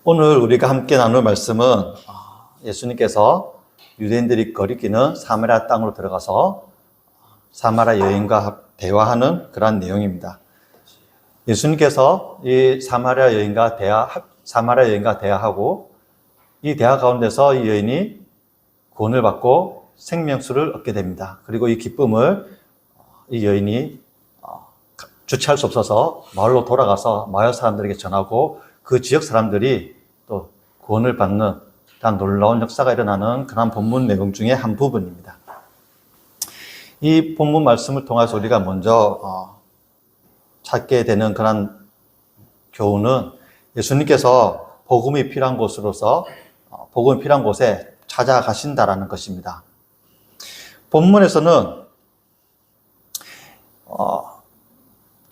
오늘 우리가 함께 나눌 말씀은 예수님께서 유대인들이 거리끼는 사마리아 땅으로 들어가서 사마리아 여인과 대화하는 그런 내용입니다. 예수님께서 이 사마리아 여인과 대화하고 이 대화 가운데서 이 여인이 구원을 받고 생명수를 얻게 됩니다. 그리고 이 기쁨을 이 여인이 주체할 수 없어서 마을로 돌아가서 마을 사람들에게 전하고 그 지역 사람들이 또 구원을 받는 그런 놀라운 역사가 일어나는 그런 본문 내용 중에 한 부분입니다. 이 본문 말씀을 통해서 우리가 먼저 찾게 되는 그런 교훈은 예수님께서 복음이 필요한 곳으로서 복음이 필요한 곳에 찾아가신다라는 것입니다. 본문에서는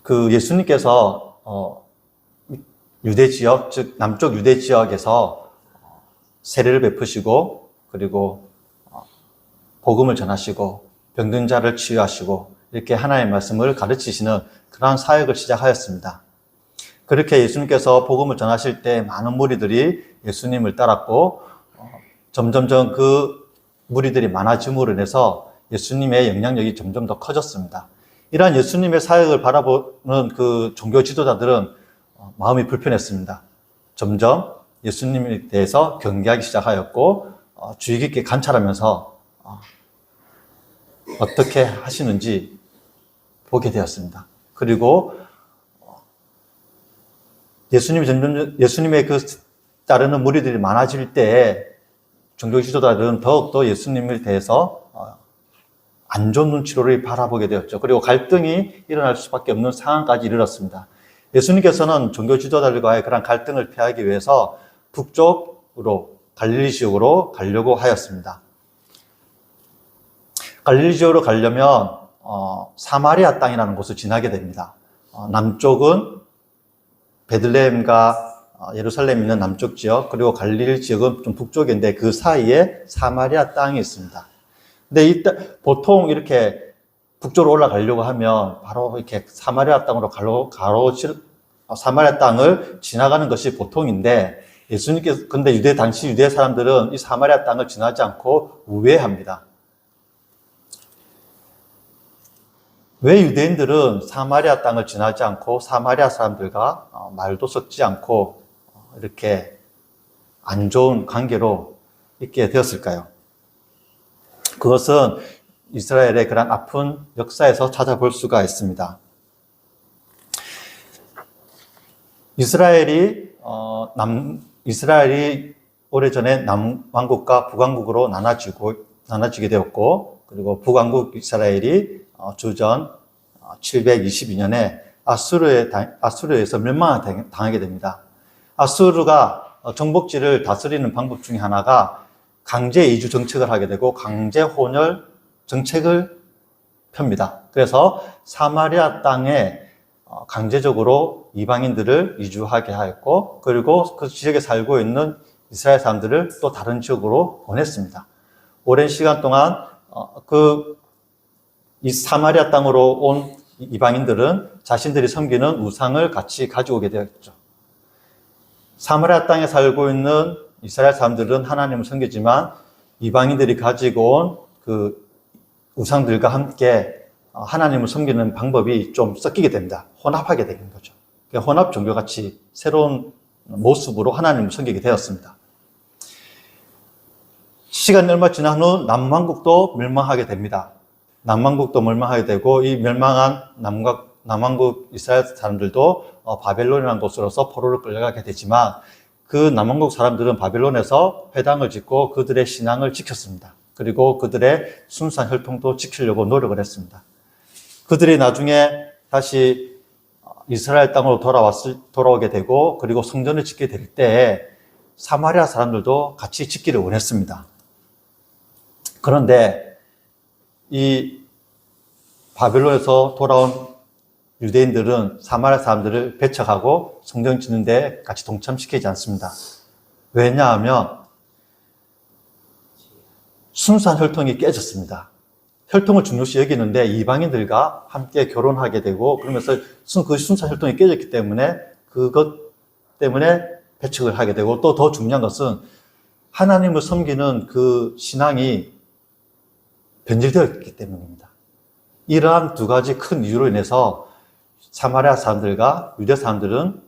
그 예수님께서 유대 지역, 즉 남쪽 유대 지역에서 세례를 베푸시고 그리고 복음을 전하시고 병든 자를 치유하시고 이렇게 하나님의 말씀을 가르치시는 그러한 사역을 시작하였습니다. 그렇게 예수님께서 복음을 전하실 때 많은 무리들이 예수님을 따랐고 점점점 그 무리들이 많아짐으로 인해서 예수님의 영향력이 점점 더 커졌습니다. 이러한 예수님의 사역을 바라보는 그 종교 지도자들은 마음이 불편했습니다. 점점 예수님에 대해서 경계하기 시작하였고 주의 깊게 관찰하면서 어떻게 하시는지 보게 되었습니다. 그리고 예수님의 그 따르는 무리들이 많아질 때 종교 지도자들은 더욱더 예수님에 대해서 안 좋은 눈치로 바라보게 되었죠. 그리고 갈등이 일어날 수밖에 없는 상황까지 이르렀습니다. 예수님께서는 종교 지도자들과의 그런 갈등을 피하기 위해서 북쪽으로 갈릴리 지역으로 가려고 하였습니다. 갈릴리 지역으로 가려면 사마리아 땅이라는 곳을 지나게 됩니다. 남쪽은 베들레헴과 예루살렘 있는 남쪽 지역, 그리고 갈릴리 지역은 좀 북쪽인데 그 사이에 사마리아 땅이 있습니다. 근데 보통 이렇게 북쪽으로 올라가려고 하면 바로 이렇게 사마리아 땅으로 사마리아 땅을 지나가는 것이 보통인데 예수님께서, 근데 당시 유대 사람들은 이 사마리아 땅을 지나지 않고 우회합니다. 왜 유대인들은 사마리아 땅을 지나지 않고 사마리아 사람들과 말도 섞지 않고 이렇게 안 좋은 관계로 있게 되었을까요? 그것은 이스라엘의 그런 아픈 역사에서 찾아볼 수가 있습니다. 이스라엘이 오래전에 남왕국과 북왕국으로 나눠지게 되었고, 그리고 북왕국 이스라엘이 주전 722년에 아수르에서 멸망을 당하게 됩니다. 아수르가 정복지를 다스리는 방법 중에 하나가 강제 이주 정책을 하게 되고 강제 혼혈 정책을 펴니다. 그래서 사마리아 땅에 강제적으로 이방인들을 이주하게 하였고, 그리고 그 지역에 살고 있는 이스라엘 사람들을 또 다른 지역으로 보냈습니다. 오랜 시간 동안 이 사마리아 땅으로 온 이방인들은 자신들이 섬기는 우상을 같이 가져오게 되었죠. 사마리아 땅에 살고 있는 이스라엘 사람들은 하나님을 섬기지만 이방인들이 가지고 온 그 우상들과 함께 하나님을 섬기는 방법이 좀 섞이게 됩니다. 혼합하게 되는 거죠. 혼합 종교같이 새로운 모습으로 하나님을 섬기게 되었습니다. 시간이 얼마 지난 후 남왕국도 멸망하게 됩니다. 남왕국도 멸망하게 되고 이 멸망한 남왕국 이스라엘 사람들도 바벨론이라는 곳으로서 포로를 끌려가게 되지만 그 남왕국 사람들은 바벨론에서 회당을 짓고 그들의 신앙을 지켰습니다. 그리고 그들의 순수한 혈통도 지키려고 노력을 했습니다. 그들이 나중에 다시 이스라엘 땅으로 돌아오게 되고 그리고 성전을 짓게 될 때 사마리아 사람들도 같이 짓기를 원했습니다. 그런데 이 바벨론에서 돌아온 유대인들은 사마리아 사람들을 배척하고 성전 짓는 데 같이 동참시키지 않습니다. 왜냐하면 순수한 혈통이 깨졌습니다. 혈통을 중요시 여기는데 이방인들과 함께 결혼하게 되고 그러면서 그 순수한 혈통이 깨졌기 때문에 그것 때문에 배척을 하게 되고, 또 더 중요한 것은 하나님을 섬기는 그 신앙이 변질되었기 때문입니다. 이러한 두 가지 큰 이유로 인해서 사마리아 사람들과 유대 사람들은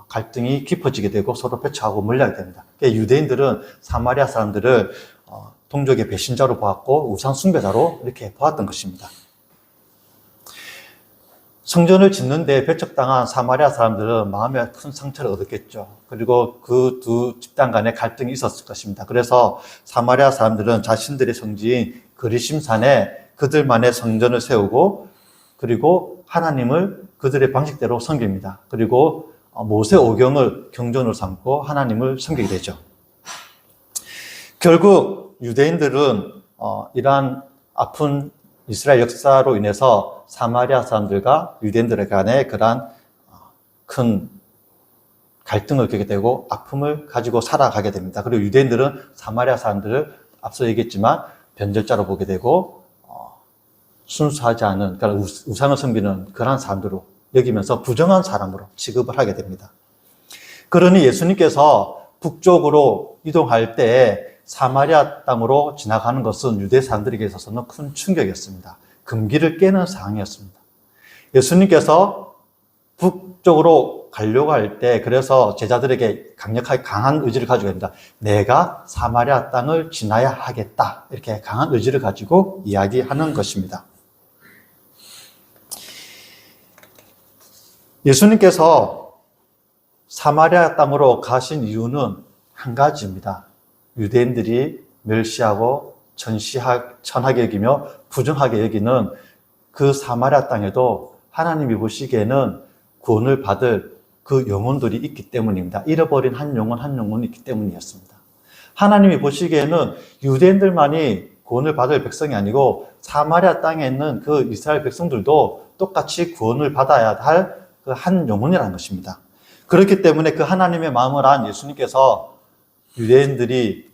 갈등이 깊어지게 되고 서로 배척하고 멀리하게 됩니다. 유대인들은 사마리아 사람들을 동족의 배신자로 보았고 우상 숭배자로 이렇게 보았던 것입니다. 성전을 짓는데 배척당한 사마리아 사람들은 마음에 큰 상처를 얻었겠죠. 그리고 그 두 집단 간에 갈등이 있었을 것입니다. 그래서 사마리아 사람들은 자신들의 성지인 그리심산에 그들만의 성전을 세우고, 그리고 하나님을 그들의 방식대로 섬깁니다. 그리고 모세 오경을 경전으로 삼고 하나님을 섬기게 되죠. 결국 유대인들은 이러한 아픈 이스라엘 역사로 인해서 사마리아 사람들과 유대인들 간에 그러한 큰 갈등을 겪게 되고 아픔을 가지고 살아가게 됩니다. 그리고 유대인들은 사마리아 사람들을 앞서 얘기했지만 변절자로 보게 되고 순수하지 않은, 그러니까 우상을 섬기는 그러한 사람들로 여기면서 부정한 사람으로 취급을 하게 됩니다. 그러니 예수님께서 북쪽으로 이동할 때 사마리아 땅으로 지나가는 것은 유대 사람들에게 있어서는 큰 충격이었습니다. 금기를 깨는 상황이었습니다. 예수님께서 북쪽으로 가려고 할 때, 그래서 제자들에게 강력하게 강한 의지를 가지고 있습니다. 내가 사마리아 땅을 지나야 하겠다. 이렇게 강한 의지를 가지고 이야기하는 것입니다. 예수님께서 사마리아 땅으로 가신 이유는 한 가지입니다. 유대인들이 멸시하고 천하게 여기며 부정하게 여기는 그 사마리아 땅에도 하나님이 보시기에는 구원을 받을 그 영혼들이 있기 때문입니다. 잃어버린 한 영혼이 있기 때문이었습니다. 하나님이 보시기에는 유대인들만이 구원을 받을 백성이 아니고 사마리아 땅에 있는 그 이스라엘 백성들도 똑같이 구원을 받아야 할 그 한 영혼이라는 것입니다. 그렇기 때문에 그 하나님의 마음을 안 예수님께서 유대인들이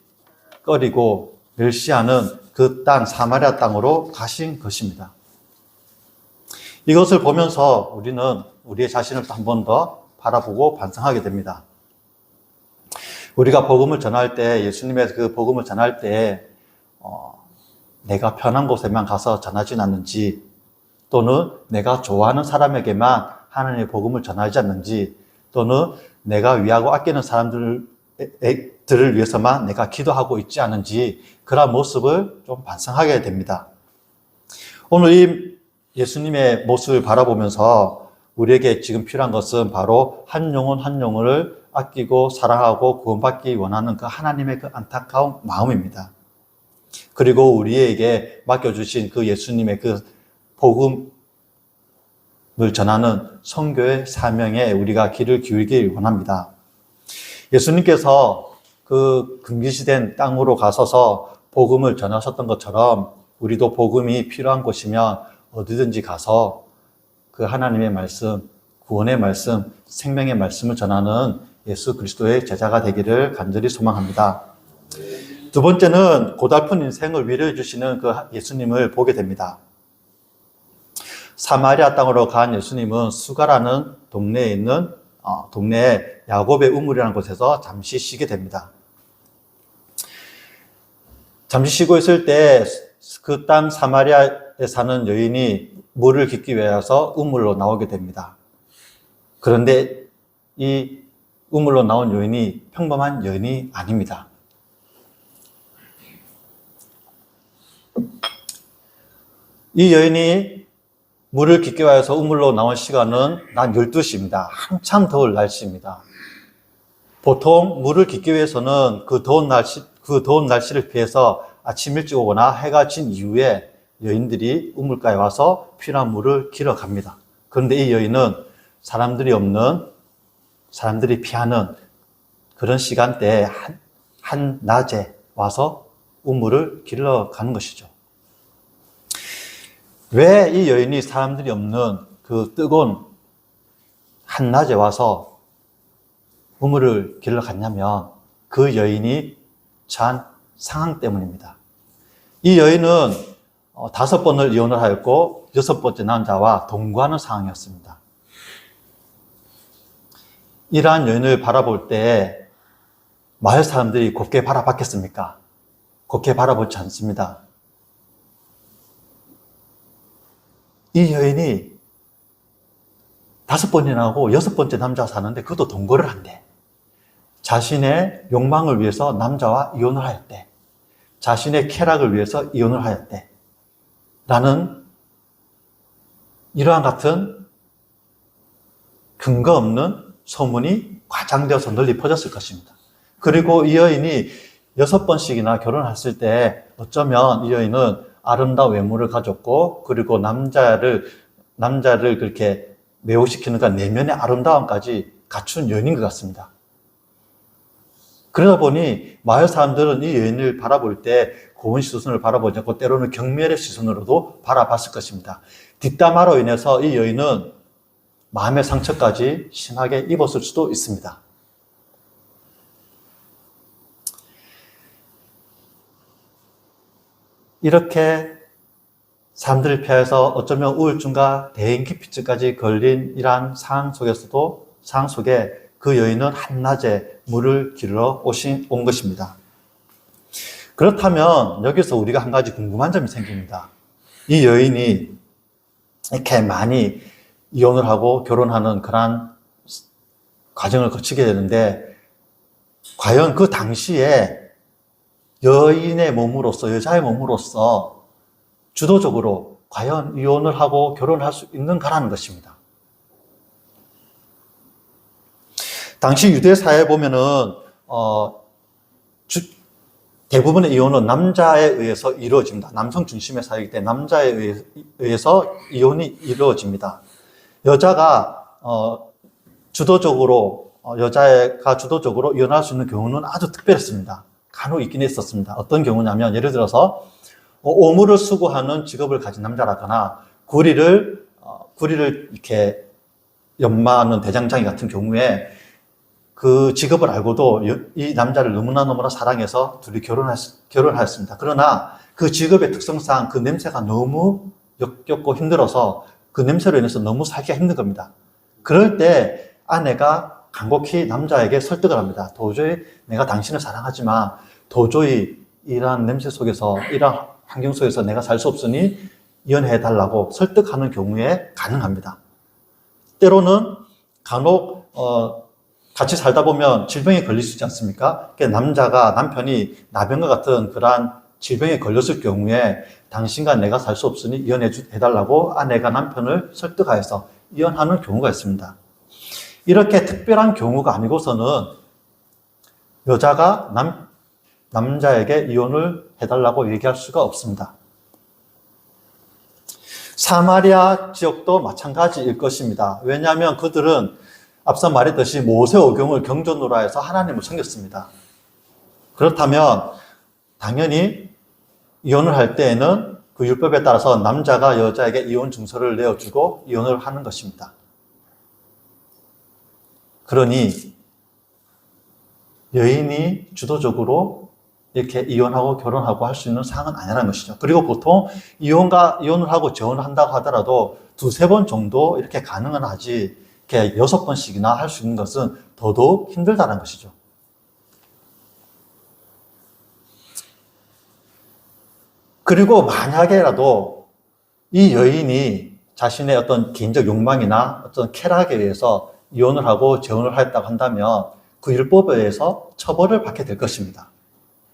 꺼리고 멸시하는 그 땅 사마리아 땅으로 가신 것입니다. 이것을 보면서 우리는 우리의 자신을 한 번 더 바라보고 반성하게 됩니다. 우리가 복음을 전할 때, 예수님의 그 복음을 전할 때 내가 편한 곳에만 가서 전하진 않는지, 또는 내가 좋아하는 사람에게만 하나님의 복음을 전하지 않는지, 또는 내가 위하고 아끼는 사람들을 위해서만 내가 기도하고 있지 않은지, 그런 모습을 좀 반성하게 됩니다. 오늘 이 예수님의 모습을 바라보면서 우리에게 지금 필요한 것은 바로 한 영혼 한 영혼을 아끼고 사랑하고 구원받기 원하는 그 하나님의 그 안타까운 마음입니다. 그리고 우리에게 맡겨주신 그 예수님의 그 복음을 전하는 선교의 사명에 우리가 귀를 기울이길 원합니다. 예수님께서 그 금기시된 땅으로 가서서 복음을 전하셨던 것처럼 우리도 복음이 필요한 곳이면 어디든지 가서 그 하나님의 말씀, 구원의 말씀, 생명의 말씀을 전하는 예수 그리스도의 제자가 되기를 간절히 소망합니다. 두 번째는 고달픈 인생을 위로해 주시는 그 예수님을 보게 됩니다. 사마리아 땅으로 간 예수님은 수가라는 동네에 있는 동네에 야곱의 우물이라는 곳에서 잠시 쉬게 됩니다. 잠시 쉬고 있을 때 그 땅 사마리아에 사는 여인이 물을 깃기 위해서 우물로 나오게 됩니다. 그런데 이 우물로 나온 여인이 평범한 여인이 아닙니다. 이 여인이 물을 깃기 위해서 우물로 나온 시간은 낮 12시입니다. 한참 더울 날씨입니다. 보통 물을 깃기 위해서는 그 더운 날씨를 피해서 아침 일찍 오거나 해가 진 이후에 여인들이 우물가에 와서 필요한 물을 길어 갑니다. 그런데 이 여인은 사람들이 피하는 그런 시간대에 한 낮에 와서 우물을 길러 가는 것이죠. 왜 이 여인이 사람들이 없는 그 뜨거운 한낮에 와서 우물을 길러 갔냐면 그 여인이 처한 상황 때문입니다. 이 여인은 5번을 이혼을 하였고 6번째 남자와 동거하는 상황이었습니다. 이러한 여인을 바라볼 때 마을 사람들이 곱게 바라봤겠습니까? 곱게 바라보지 않습니다. 이 여인이 5번이나 하고 6번째 남자가 사는데 그것도 동거를 한대. 자신의 욕망을 위해서 남자와 이혼을 하였대. 자신의 쾌락을 위해서 이혼을 하였대. 라는 이러한 같은 근거 없는 소문이 과장되어서 널리 퍼졌을 것입니다. 그리고 이 여인이 6번씩이나 결혼했을 때 어쩌면 이 여인은 아름다운 외모를 가졌고, 그리고 남자를 그렇게 매혹시키는 그 내면의 아름다움까지 갖춘 여인인 것 같습니다. 그러다 보니 마을 사람들은 이 여인을 바라볼 때 고운 시선을 바라보지 않고 때로는 경멸의 시선으로도 바라봤을 것입니다. 뒷담화로 인해서 이 여인은 마음의 상처까지 심하게 입었을 수도 있습니다. 이렇게 사람들을 피해서 어쩌면 우울증과 대인기피증까지 걸린 이러한 상황 속에 그 여인은 한낮에 물을 기르러 온 것입니다. 그렇다면 여기서 우리가 한 가지 궁금한 점이 생깁니다. 이 여인이 이렇게 많이 이혼을 하고 결혼하는 그러한 과정을 거치게 되는데, 과연 그 당시에 여자의 몸으로서 주도적으로 과연 이혼을 하고 결혼을 할 수 있는가라는 것입니다. 당시 유대 사회에 보면은 대부분의 이혼은 남자에 의해서 이루어집니다. 남성 중심의 사회이기 때문에 남자에 의해서 이혼이 이루어집니다. 여자가 주도적으로 이혼할 수 있는 경우는 아주 특별했습니다. 간혹 있긴 했었습니다. 어떤 경우냐면, 예를 들어서 오물을 수거하는 직업을 가진 남자라거나 구리를 이렇게 연마하는 대장장이 같은 경우에 그 직업을 알고도 이 남자를 너무나 사랑해서 둘이 결혼하였습니다. 그러나 그 직업의 특성상 그 냄새가 너무 역겹고 힘들어서 그 냄새로 인해서 너무 살기가 힘든 겁니다. 그럴 때 아내가 간곡히 남자에게 설득을 합니다. 도저히 내가 당신을 사랑하지만 도저히 이러한 냄새 속에서, 이러한 환경 속에서 내가 살 수 없으니 이혼해달라고 설득하는 경우에 가능합니다. 때로는 간혹 같이 살다 보면 질병에 걸릴 수 있지 않습니까? 남편이 나병과 같은 그러한 질병에 걸렸을 경우에 당신과 내가 살 수 없으니 이혼해달라고 아내가 남편을 설득하여서 이혼하는 경우가 있습니다. 이렇게 특별한 경우가 아니고서는 여자가 남자에게 이혼을 해달라고 얘기할 수가 없습니다. 사마리아 지역도 마찬가지일 것입니다. 왜냐하면 그들은 앞서 말했듯이 모세오경을 경전으로 해서 하나님을 섬겼습니다. 그렇다면 당연히 이혼을 할 때에는 그 율법에 따라서 남자가 여자에게 이혼 증서를 내어주고 이혼을 하는 것입니다. 그러니 여인이 주도적으로 이렇게 이혼하고 결혼하고 할 수 있는 상황은 아니라는 것이죠. 그리고 보통 이혼을 하고 재혼을 한다고 하더라도 2-3번 정도 이렇게 가능은 하지, 이렇게 6번씩이나 할 수 있는 것은 더더욱 힘들다는 것이죠. 그리고 만약에라도 이 여인이 자신의 어떤 개인적 욕망이나 어떤 쾌락에 의해서 이혼을 하고 재혼을 하였다고 한다면 그 율법에 의해서 처벌을 받게 될 것입니다.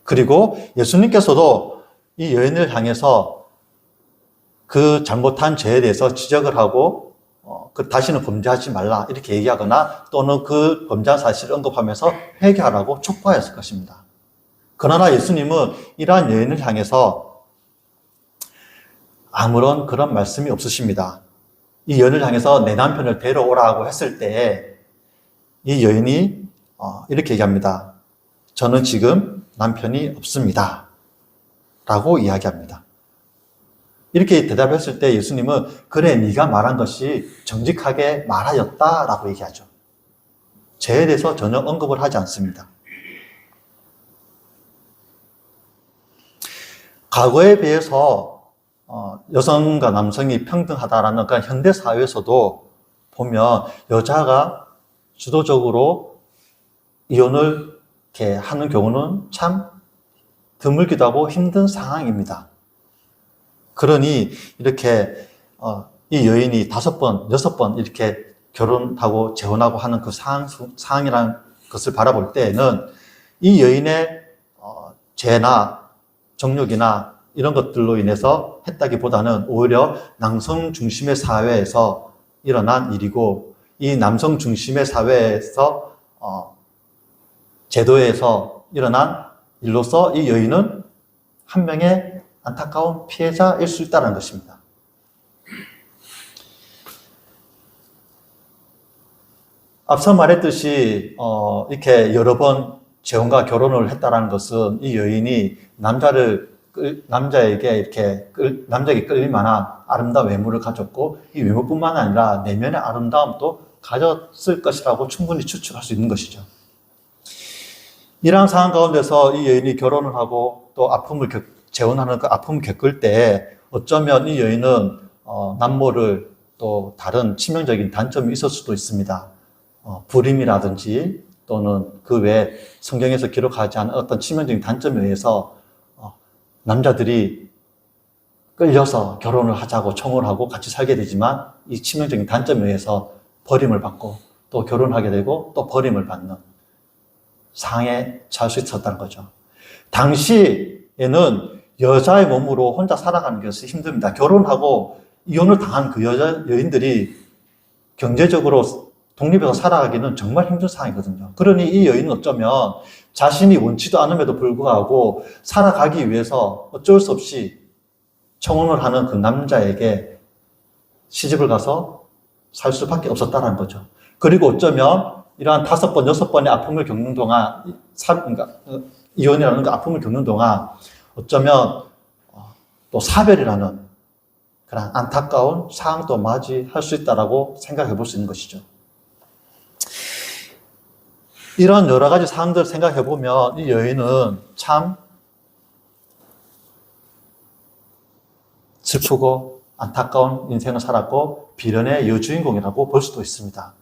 그리고 예수님께서도 이 여인을 향해서 그 잘못한 죄에 대해서 지적을 하고 다시는 범죄하지 말라 이렇게 얘기하거나 또는 그 범죄한 사실을 언급하면서 회개하라고 촉구하였을 것입니다. 그러나 예수님은 이러한 여인을 향해서 아무런 그런 말씀이 없으십니다. 이 여인을 향해서 내 남편을 데려오라고 했을 때 이 여인이 이렇게 얘기합니다. 저는 지금 남편이 없습니다. 라고 이야기합니다. 이렇게 대답했을 때 예수님은 그래, 네가 말한 것이 정직하게 말하였다 라고 얘기하죠. 죄에 대해서 전혀 언급을 하지 않습니다. 과거에 비해서 여성과 남성이 평등하다라는 그런 현대 사회에서도 보면 여자가 주도적으로 이혼을 이렇게 하는 경우는 참 드물기도 하고 힘든 상황입니다. 그러니 이렇게 이 여인이 5번, 6번 이렇게 결혼하고 재혼하고 하는 그 상황이라는 것을 바라볼 때에는 이 여인의 죄나 정욕이나 이런 것들로 인해서 했다기보다는 오히려 남성 중심의 사회에서 일어난 일이고, 이 남성 중심의 사회에서 제도에서 일어난 일로서 이 여인은 한 명의 안타까운 피해자일 수 있다는 것입니다. 앞서 말했듯이 이렇게 여러 번 재혼과 결혼을 했다는 것은 이 여인이 남자에게 끌릴 만한 아름다운 외모를 가졌고, 이 외모뿐만 아니라 내면의 아름다움도 가졌을 것이라고 충분히 추측할 수 있는 것이죠. 이러한 상황 가운데서 이 여인이 결혼을 하고 또 재혼하는 그 아픔을 겪을 때 어쩌면 이 여인은 남모를 또 다른 치명적인 단점이 있을 수도 있습니다. 불임이라든지 또는 그 외에 성경에서 기록하지 않은 어떤 치명적인 단점에 의해서 남자들이 끌려서 결혼을 하자고 청혼을 하고 같이 살게 되지만, 이 치명적인 단점에 의해서 버림을 받고 또 결혼하게 되고 또 버림을 받는 상황에 처할 수 있었다는 거죠. 당시에는 여자의 몸으로 혼자 살아가는 것이 힘듭니다. 결혼하고 이혼을 당한 그 여인들이 경제적으로 독립해서 살아가기는 정말 힘든 상황이거든요. 그러니 이 여인은 어쩌면 자신이 원치도 않음에도 불구하고 살아가기 위해서 어쩔 수 없이 청혼을 하는 그 남자에게 시집을 가서 살 수밖에 없었다는 거죠. 그리고 어쩌면 이러한 5번, 6번의 아픔을 겪는 동안, 이혼이라는 그 아픔을 겪는 동안 어쩌면 또 사별이라는 그런 안타까운 상황도 맞이할 수 있다라고 생각해 볼 수 있는 것이죠. 이런 여러 가지 상황들을 생각해 보면 이 여인은 참 슬프고 안타까운 인생을 살았고 비련의 여주인공이라고 볼 수도 있습니다.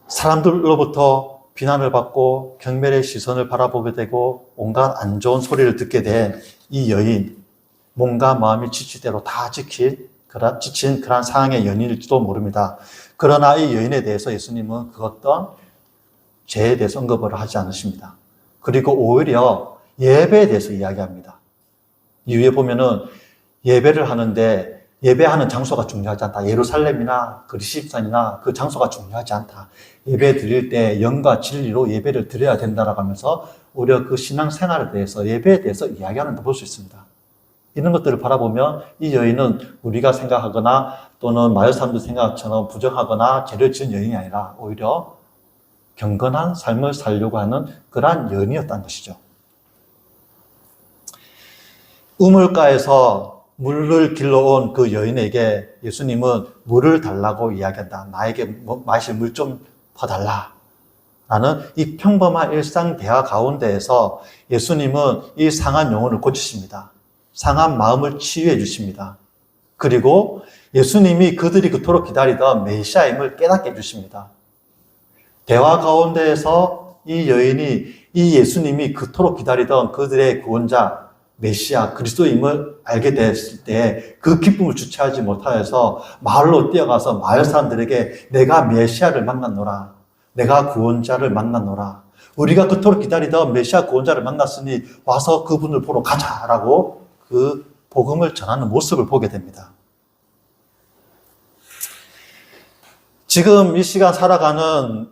사람들로부터 비난을 받고 경멸의 시선을 바라보게 되고 온갖 안 좋은 소리를 듣게 된 이 여인, 몸과 마음이 지치대로 다 지친 그러한 상황의 연인일지도 모릅니다. 그러나 이 여인에 대해서 예수님은 그 어떤 죄에 대해서 언급을 하지 않으십니다. 그리고 오히려 예배에 대해서 이야기합니다. 이후에 보면은 예배를 하는데 예배하는 장소가 중요하지 않다. 예루살렘이나 그리십산이나 그 장소가 중요하지 않다. 예배 드릴 때 영과 진리로 예배를 드려야 된다라고 하면서 오히려 그 신앙생활에 대해서, 예배에 대해서 이야기하는 걸 볼 수 있습니다. 이런 것들을 바라보면 이 여인은 우리가 생각하거나 또는 마을 사람들 생각처럼 부정하거나 죄를 지은 여인이 아니라 오히려 경건한 삶을 살려고 하는 그러한 여인이었다는 것이죠. 우물가에서 물을 길러온 그 여인에게 예수님은 물을 달라고 이야기한다. 나에게 마실 물 좀 퍼달라. 라는 이 평범한 일상 대화 가운데에서 예수님은 이 상한 영혼을 고치십니다. 상한 마음을 치유해 주십니다. 그리고 예수님이 그들이 그토록 기다리던 메시아임을 깨닫게 해주십니다. 대화 가운데에서 이 여인이 이 예수님이 그토록 기다리던 그들의 구원자 메시아 그리스도임을 알게 됐을 때 그 기쁨을 주체하지 못하여서 마을로 뛰어가서 마을 사람들에게 내가 메시아를 만났노라, 내가 구원자를 만났노라, 우리가 그토록 기다리던 메시아 구원자를 만났으니 와서 그분을 보러 가자라고 그 복음을 전하는 모습을 보게 됩니다. 지금 이 시간 살아가는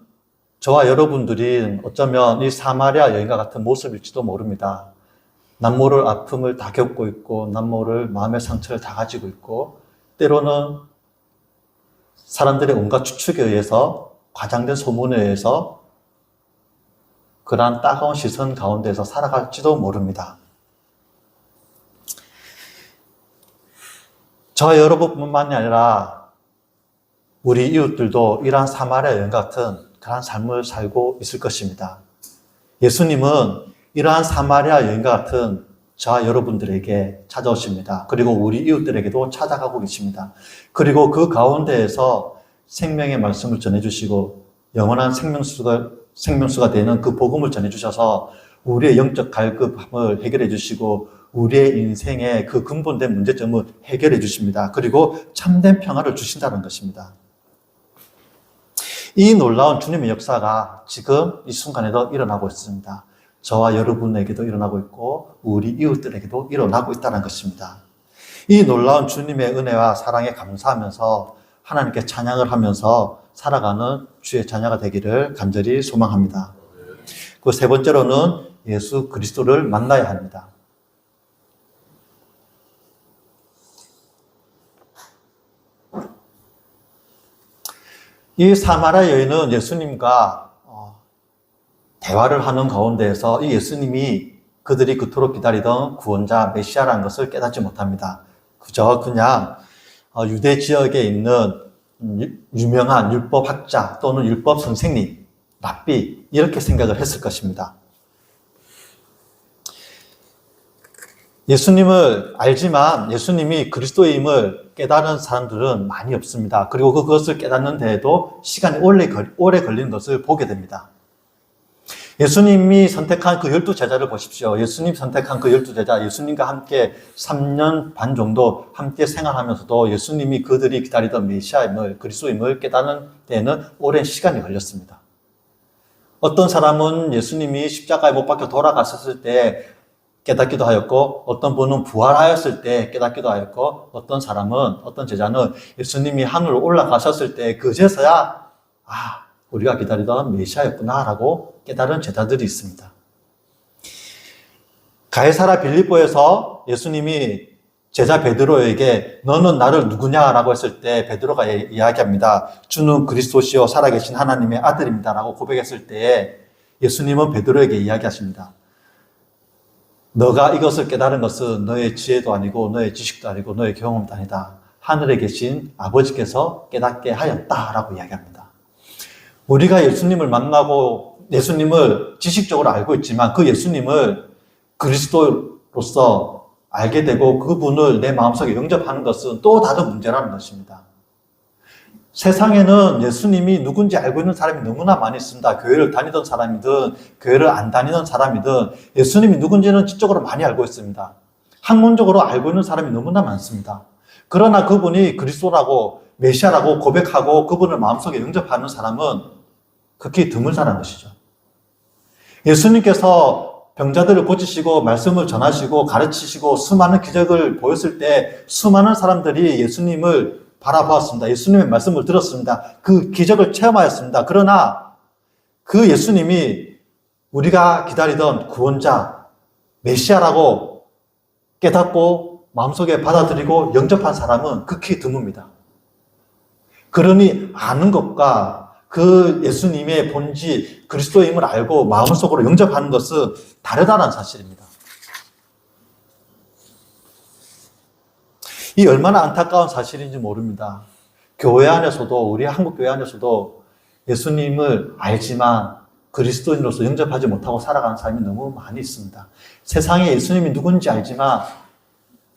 저와 여러분들이 어쩌면 이 사마리아 여인과 같은 모습일지도 모릅니다. 남모를 아픔을 다 겪고 있고 남모를 마음의 상처를 다 가지고 있고 때로는 사람들의 온갖 추측에 의해서 과장된 소문에 의해서 그러한 따가운 시선 가운데서 살아갈지도 모릅니다. 저와 여러분뿐만이 아니라 우리 이웃들도 이러한 사마리아 여인 같은 그러한 삶을 살고 있을 것입니다. 예수님은 이러한 사마리아 여인과 같은 저와 여러분들에게 찾아오십니다. 그리고 우리 이웃들에게도 찾아가고 계십니다. 그리고 그 가운데에서 생명의 말씀을 전해주시고 영원한 생명수를 생명수가 되는 그 복음을 전해주셔서 우리의 영적 갈급함을 해결해 주시고 우리의 인생의 그 근본된 문제점을 해결해 주십니다. 그리고 참된 평화를 주신다는 것입니다. 이 놀라운 주님의 역사가 지금 이 순간에도 일어나고 있습니다. 저와 여러분에게도 일어나고 있고 우리 이웃들에게도 일어나고 있다는 것입니다. 이 놀라운 주님의 은혜와 사랑에 감사하면서 하나님께 찬양을 하면서 살아가는 주의 자녀가 되기를 간절히 소망합니다. 그 세 번째로는 예수 그리스도를 만나야 합니다. 이 사마리아 여인은 예수님과 대화를 하는 가운데에서 이 예수님이 그들이 그토록 기다리던 구원자 메시아라는 것을 깨닫지 못합니다. 그저 그냥 유대 지역에 있는 유명한 율법학자 또는 율법 선생님, 랍비 이렇게 생각을 했을 것입니다. 예수님을 알지만 예수님이 그리스도임을 깨달은 사람들은 많이 없습니다. 그리고 그것을 깨닫는 데에도 시간이 오래 걸리는 것을 보게 됩니다. 예수님이 선택한 그 12제자를 보십시오. 예수님 선택한 그 12제자, 예수님과 함께 3년 반 정도 함께 생활하면서도 예수님이 그들이 기다리던 메시아임을, 그리스도임을 깨닫는 데에는 오랜 시간이 걸렸습니다. 어떤 사람은 예수님이 십자가에 못 박혀 돌아갔을 때 깨닫기도 하였고, 어떤 분은 부활하였을 때 깨닫기도 하였고, 어떤 사람은, 어떤 제자는 예수님이 하늘로 올라가셨을 때 그제서야 우리가 기다리던 메시아였구나라고 깨달은 제자들이 있습니다. 가이사라 빌립보에서 예수님이 제자 베드로에게 너는 나를 누구냐라고 했을 때 베드로가 이야기합니다. 주는 그리스도시요 살아계신 하나님의 아들입니다라고 고백했을 때 예수님은 베드로에게 이야기하십니다. 너가 이것을 깨달은 것은 너의 지혜도 아니고 너의 지식도 아니고 너의 경험도 아니다. 하늘에 계신 아버지께서 깨닫게 하였다라고 이야기합니다. 우리가 예수님을 만나고 예수님을 지식적으로 알고 있지만 그 예수님을 그리스도로서 알게 되고 그분을 내 마음속에 영접하는 것은 또 다른 문제라는 것입니다. 세상에는 예수님이 누군지 알고 있는 사람이 너무나 많이 있습니다. 교회를 다니던 사람이든 교회를 안 다니던 사람이든 예수님이 누군지는 지적으로 많이 알고 있습니다. 학문적으로 알고 있는 사람이 너무나 많습니다. 그러나 그분이 그리스도라고 메시아라고 고백하고 그분을 마음속에 영접하는 사람은 극히 드물다는 것이죠. 예수님께서 병자들을 고치시고 말씀을 전하시고 가르치시고 수많은 기적을 보였을 때 수많은 사람들이 예수님을 바라보았습니다. 예수님의 말씀을 들었습니다. 그 기적을 체험하였습니다. 그러나 그 예수님이 우리가 기다리던 구원자, 메시아라고 깨닫고 마음속에 받아들이고 영접한 사람은 극히 드뭅니다. 그러니 아는 것과 그 예수님의 본질, 그리스도임을 알고 마음속으로 영접하는 것은 다르다는 사실입니다. 이 얼마나 안타까운 사실인지 모릅니다. 교회 안에서도, 우리 한국 교회 안에서도 예수님을 알지만 그리스도인으로서 영접하지 못하고 살아가는 사람이 너무 많이 있습니다. 세상에 예수님이 누군지 알지만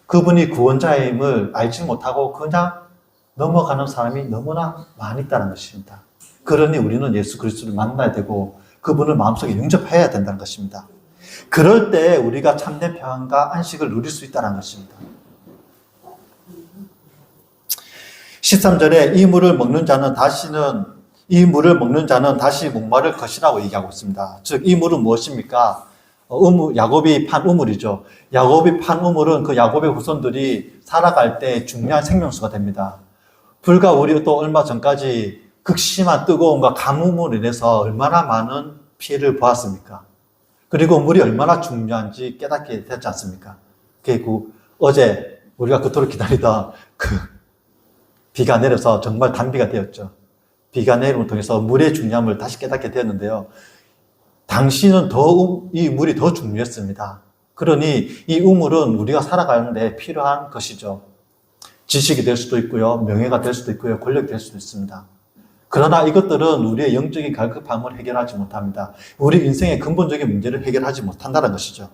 그분이 구원자임을 알지 못하고 그냥 넘어가는 사람이 너무나 많이 있다는 것입니다. 그러니 우리는 예수 그리스도를 만나야 되고 그분을 마음속에 영접해야 된다는 것입니다. 그럴 때 우리가 참된 평안과 안식을 누릴 수 있다는 것입니다. 13절에 이 물을 먹는 자는 다시 목마를 것이라고 얘기하고 있습니다. 즉 이 물은 무엇입니까? 야곱이 판 우물이죠. 야곱이 판 우물은 그 야곱의 후손들이 살아갈 때 중요한 생명수가 됩니다. 불과 우리 또 얼마 전까지 극심한 뜨거움과 가뭄으로 인해서 얼마나 많은 피해를 보았습니까? 그리고 물이 얼마나 중요한지 깨닫게 됐지 않습니까? 그리고 어제 우리가 그토록 기다리던 비가 내려서 정말 단비가 되었죠. 비가 내림을 통해서 물의 중요함을 다시 깨닫게 되었는데요. 당시는 이 물이 더 중요했습니다. 그러니 이 우물은 우리가 살아가는데 필요한 것이죠. 지식이 될 수도 있고요. 명예가 될 수도 있고요. 권력이 될 수도 있습니다. 그러나 이것들은 우리의 영적인 갈급함을 해결하지 못합니다. 우리 인생의 근본적인 문제를 해결하지 못한다는 것이죠.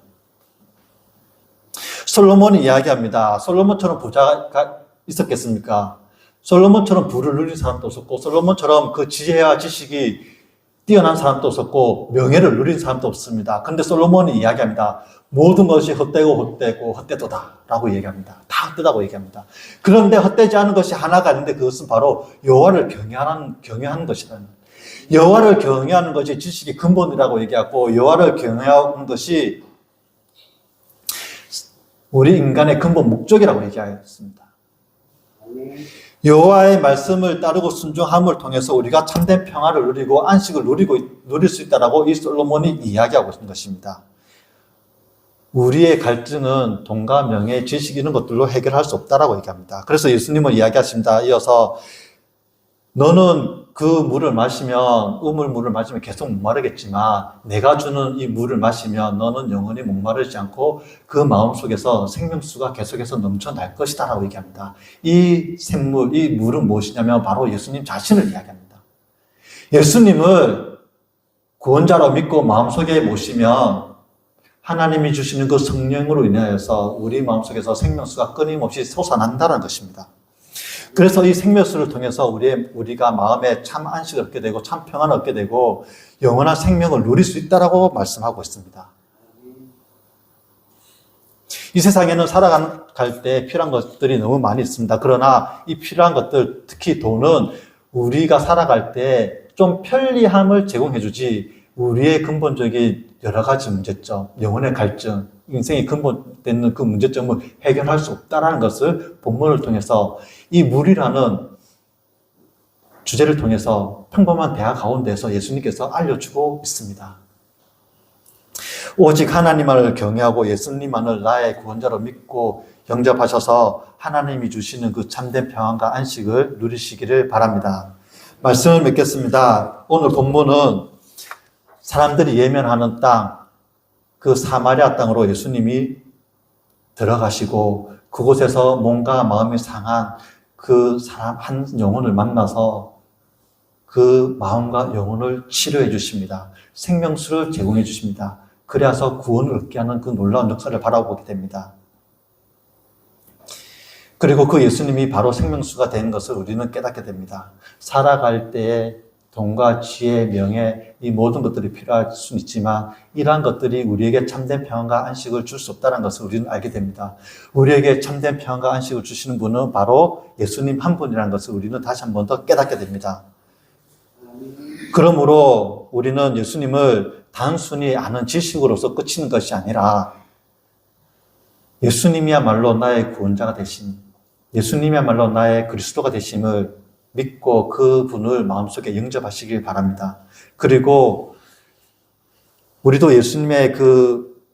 솔로몬이 이야기합니다. 솔로몬처럼 부자가 있었겠습니까? 솔로몬처럼 부를 누린 사람도 없었고 솔로몬처럼 그 지혜와 지식이 뛰어난 사람도 없었고 명예를 누린 사람도 없습니다. 그런데 솔로몬이 이야기합니다. 모든 것이 헛되도다 라고 얘기합니다. 다 헛되다고 얘기합니다. 그런데 헛되지 않은 것이 하나가 있는데 그것은 바로 여호와를 경외하는 것이라는, 여호와를 경외하는 것이 지식의 근본이라고 얘기하고, 여호와를 경외하는 것이 우리 인간의 근본 목적이라고 얘기하였습니다. 여호와의 말씀을 따르고 순종함을 통해서 우리가 참된 평화를 누리고 안식을 누릴 수 있다라고 이 솔로몬이 이야기하고 있는 것입니다. 우리의 갈증은 돈과 명예, 지식 이런 것들로 해결할 수 없다라고 얘기합니다. 그래서 예수님은 이야기하십니다. 이어서 너는 그 물을 마시면, 우물물을 마시면 계속 목마르겠지만 내가 주는 이 물을 마시면 너는 영원히 목마르지 않고 그 마음속에서 생명수가 계속해서 넘쳐날 것이다 라고 얘기합니다. 이 샘물, 이 물은 무엇이냐면 바로 예수님 자신을 이야기합니다. 예수님을 구원자로 믿고 마음속에 모시면 하나님이 주시는 그 성령으로 인하여서 우리 마음속에서 생명수가 끊임없이 솟아난다는 것입니다. 그래서 이 생명수를 통해서 우리가 마음에 참 안식을 얻게 되고 참 평안을 얻게 되고 영원한 생명을 누릴 수 있다라고 말씀하고 있습니다. 이 세상에는 살아갈 때 필요한 것들이 너무 많이 있습니다. 그러나 이 필요한 것들, 특히 돈은 우리가 살아갈 때 좀 편리함을 제공해 주지 우리의 근본적인 여러 가지 문제점, 영혼의 갈증, 인생의 근본되는 그 문제점을 해결할 수 없다는 것을 본문을 통해서 이 물이라는 주제를 통해서 평범한 대화 가운데서 예수님께서 알려주고 있습니다. 오직 하나님만을 경외하고 예수님만을 나의 구원자로 믿고 영접하셔서 하나님이 주시는 그 참된 평안과 안식을 누리시기를 바랍니다. 말씀을 맺겠습니다. 오늘 본문은 사람들이 예면하는 땅, 그 사마리아 땅으로 예수님이 들어가시고 그곳에서 몸과 마음이 상한 그 사람 한 영혼을 만나서 그 마음과 영혼을 치료해 주십니다. 생명수를 제공해 주십니다. 그래서 구원을 얻게 하는 그 놀라운 역사를 바라보게 됩니다. 그리고 그 예수님이 바로 생명수가 된 것을 우리는 깨닫게 됩니다. 살아갈 때에 돈과 지혜, 명예, 이 모든 것들이 필요할 수는 있지만 이러한 것들이 우리에게 참된 평안과 안식을 줄 수 없다는 것을 우리는 알게 됩니다. 우리에게 참된 평안과 안식을 주시는 분은 바로 예수님 한 분이라는 것을 우리는 다시 한 번 더 깨닫게 됩니다. 그러므로 우리는 예수님을 단순히 아는 지식으로서 그치는 것이 아니라 예수님이야말로 나의 구원자가 되신, 예수님이야말로 나의 그리스도가 되심을 믿고 그 분을 마음속에 영접하시길 바랍니다. 그리고 우리도 예수님의 그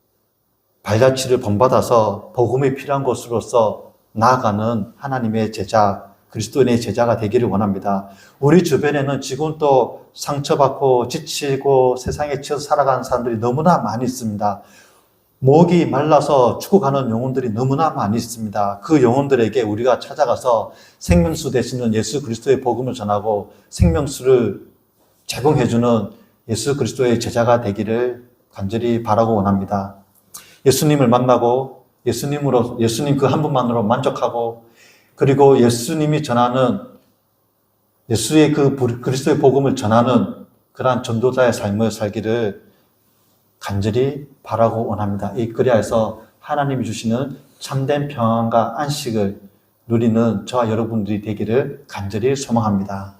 발자취를 본받아서 복음이 필요한 곳으로서 나아가는 하나님의 제자, 그리스도인의 제자가 되기를 원합니다. 우리 주변에는 지금 또 상처받고 지치고 세상에 치여서 살아가는 사람들이 너무나 많이 있습니다. 목이 말라서 죽어가는 영혼들이 너무나 많이 있습니다. 그 영혼들에게 우리가 찾아가서 생명수 되시는 예수 그리스도의 복음을 전하고 생명수를 제공해주는 예수 그리스도의 제자가 되기를 간절히 바라고 원합니다. 예수님을 만나고 예수님 그 한 분만으로 만족하고 그리고 예수님이 전하는 예수의 그 그리스도의 복음을 전하는 그러한 전도자의 삶을 살기를 간절히 바라고 원합니다. 그리하여서 하나님이 주시는 참된 평안과 안식을 누리는 저와 여러분들이 되기를 간절히 소망합니다.